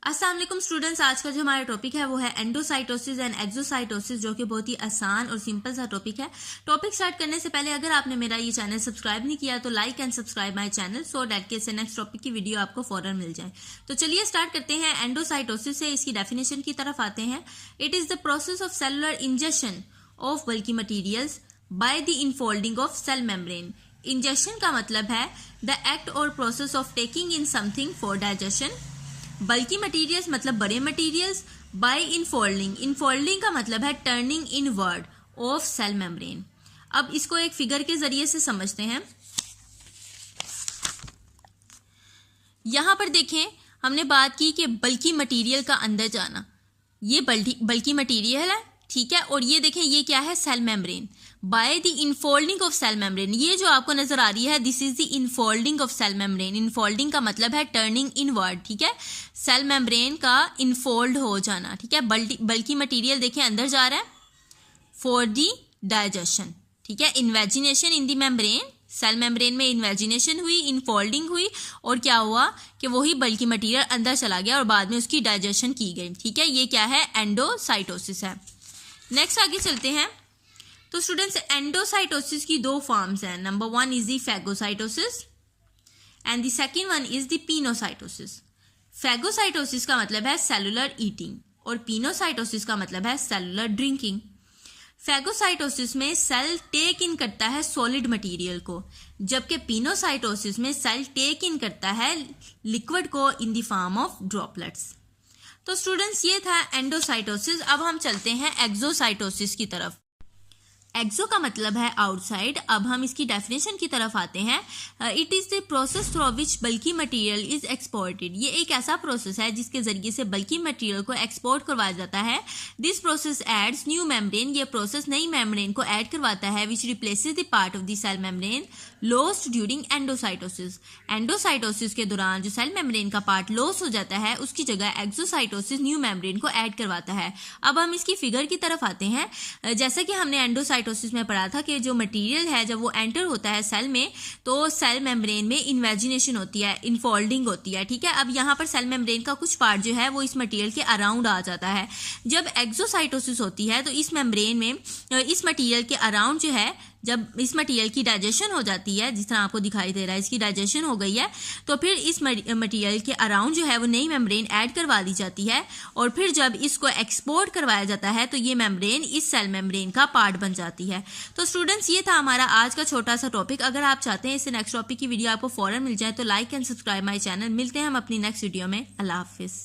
अस्सलाम वालेकुम स्टूडेंट्स, आज का जो हमारा टॉपिक है वो है एंडोसाइटोसिस एंड एक्सोसाइटोसिस, जो कि बहुत ही आसान और सिंपल सा टॉपिक है। टॉपिक स्टार्ट करने से पहले अगर आपने मेरा ये चैनल सब्सक्राइब नहीं किया तो like and subscribe my channel so that के इससे नेक्स्ट टॉपिक की वीडियो आपको फौरन मिल जाए। तो चलिए स्टार्ट करते हैं। एंडोसाइटोसिस से इसकी डेफिनेशन की तरफ आते हैं। It is the process of cellular ingestion of bulky materials by the infolding of cell membrane. Ingestion का मतलब है द एक्ट और process of taking in something for digestion. Bulky materials मतलब बड़े मटीरियल्स। बाय इनफोल्डिंग, इनफोल्डिंग का मतलब है turning inward of cell membrane. अब इसको एक फिगर के जरिए से समझते हैं। यहां पर देखें, हमने बात की कि बल्की मटीरियल का अंदर जाना, ये बल्की मटीरियल है, ठीक है। और ये देखें, ये क्या है, cell membrane. By the infolding of cell membrane, ये जो आपको नजर आ रही है this is the infolding of cell membrane. Infolding का मतलब है टर्निंग इनवर्ड, ठीक है, सेल मेम्ब्रेन का इनफोल्ड हो जाना, ठीक है। बल्की मटीरियल देखें अंदर जा रहा है फॉर द डाइजेशन, ठीक है। Invagination in the membrane, cell membrane में इन्वेजिनेशन हुई, इनफोल्डिंग हुई और क्या हुआ कि वही बल्की मटीरियल अंदर चला गया और बाद में उसकी डाइजेशन की गई, ठीक है। ये क्या है, एंडोसाइटोसिस है। नेक्स्ट आगे चलते हैं। तो स्टूडेंट्स, एंडोसाइटोसिस की दो फॉर्म्स हैं। Number 1 is the phagocytosis and the second one is the pinocytosis. Phagocytosis का मतलब है सेलुलर ईटिंग और पिनोसाइटोसिस का मतलब है सेलुलर ड्रिंकिंग। फैगोसाइटोसिस में सेल टेक इन करता है सॉलिड मटेरियल को, जबकि पिनोसाइटोसिस में सेल टेक इन करता है लिक्विड को in the form of droplets. तो स्टूडेंट्स, ये था एंडोसाइटोसिस। अब हम चलते हैं एक्सोसाइटोसिस की तरफ। एक्सो का मतलब है आउटसाइड। अब हम इसकी डेफिनेशन की तरफ आते हैं। It is the process through which bulky material is exported. ये एक ऐसा प्रोसेस है जिसके जरिए से बल्की मटेरियल को एक्सपोर्ट करवाया जाता है। This process adds new membrane, ये प्रोसेस नई मेम्ब्रेन को ऐड करवाता है which replaces the part of the cell membrane lost during endocytosis. Endocytosis के दौरान जो सेल मेम्ब्रेन का पार्ट लॉस हो जाता है उसकी जगह एक्सोसाइटोसिस न्यू मेम्ब्रेन को ऐड करवाता है। अब हम इसकी फिगर की तरफ आते हैं। जैसा कि हमने एंडोसाइटोसिस में पढ़ा था कि जो मटेरियल है जब वो एंटर होता है सेल में तो सेल मेम्ब्रेन में इन्वेजिनेशन होती है, इनफोल्डिंग होती है, ठीक है। अब यहाँ पर सेल मेम्ब्रेन का कुछ पार्ट जो है वो इस मटेरियल के अराउंड आ जाता है। जब एक्सोसाइटोसिस होती है तो इस मेम्ब्रेन में इस मटेरियल के अराउंड जो है, जब इस मटेरियल की डाइजेशन हो जाती है, जिस तरह आपको दिखाई दे रहा है इसकी डाइजेशन हो गई है, तो फिर इस मटेरियल के अराउंड जो है वो नई मेम्ब्रेन ऐड करवा दी जाती है और फिर जब इसको एक्सपोर्ट करवाया जाता है तो ये मेम्ब्रेन इस सेल मेम्ब्रेन का पार्ट बन जाती है। तो स्टूडेंट्स, ये था हमारा आज का छोटा सा टॉपिक। अगर आप चाहते हैं इससे नेक्स्ट टॉपिक की वीडियो आपको फौरन मिल जाए तो like and subscribe my channel. मिलते हैं हम अपनी नेक्स्ट वीडियो में। अल्लाह हाफिज।